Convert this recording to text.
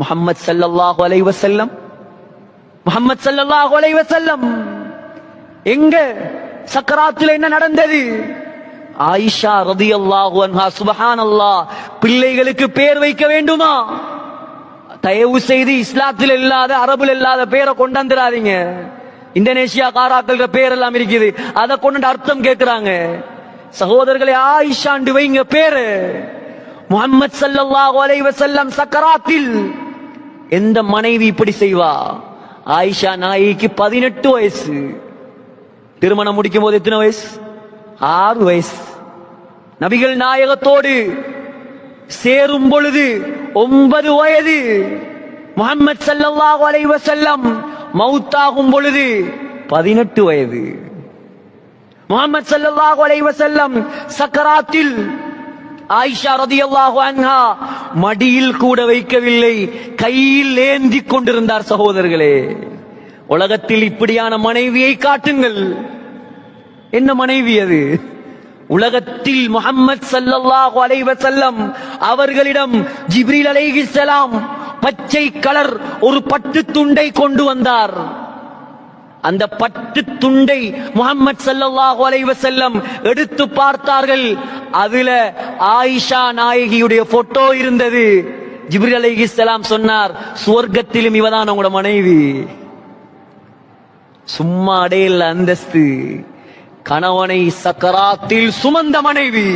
முஹம்மது ஸல்லல்லாஹு அலைஹி வஸல்லம் முஹம்மது ஸல்லல்லாஹு அலைஹி வஸல்லம் எங்க சக்கராத்தில் என்ன நடந்தது? ஆயிஷா ரலியல்லாஹு அன்ஹா சுப்ஹானல்லாஹ், பிள்ளைகளுக்கு பேர் வைக்க வேண்டுமா? தயவு செய்து இஸ்லாத்தில் இல்லாத அரபுல இல்லாத பேரை கொண்டாந்துடாதீங்க. இந்தோனேஷியா காராக்கள் பேர் எல்லாம் இருக்குது, அதை கொண்டு அர்த்தம் கேட்கிறாங்க. சகோதரர்களே, ஆயிஷாண்டு வைங்க பேரு. முஹம்மது ஸல்லல்லாஹு அலைஹி வஸல்லம் சக்கராத்தில் எந்த மனைவி இப்படி செய்வா? ஆயிஷா நாயிக்கு 18 வயசு. திருமணம் முடிக்கும் போது எத்தனை வயசு? 6 வயசு. நபிகள் நாயகத்தோடு சேரும் பொழுது 9 வயது. முஹம்மது ஸல்லல்லாஹு அலைஹி வஸல்லம் மௌத்தாகும் பொழுது 18 வயது. முஹம்மது ஸல்லல்லாஹு அலைஹி வஸல்லம் சக்கராத்தில் ஆயிஷா ரலியல்லாஹு அன்ஹா மடியில் கூட வைக்கவில்லை, கையில் ஏந்தி கொண்டிருந்தார். சகோதரர்களே, உலகத்தில் இப்படியான மனைவியை காட்டுங்கள். என்ன மனைவி அது? உலகத்தில் முஹம்மது ஸல்லல்லாஹு அலைஹி வஸல்லம் அவர்களிடம் ஜிப்ரீல் அலைஹிஸ்ஸலாம் பச்சை கலர் ஒரு பட்டு துண்டை கொண்டு வந்தார். அந்த பட்டு துண்டை முஹம்மது ஸல்லல்லாஹு அலைஹி வஸல்லம் எடுத்து பார்த்தார்கள். அதுல ஆயிஷா நாயகியுடைய போட்டோ இருந்தது. ஜிப்ரீல் அலைஹிஸ்ஸலாம் சொன்னார், சுவர்க்கத்திலும் இவதான் உங்களோட மனைவி. சும்மா அடையல அந்தஸ்து, கணவனை சக்கராத்தில் சுமந்த மனைவி.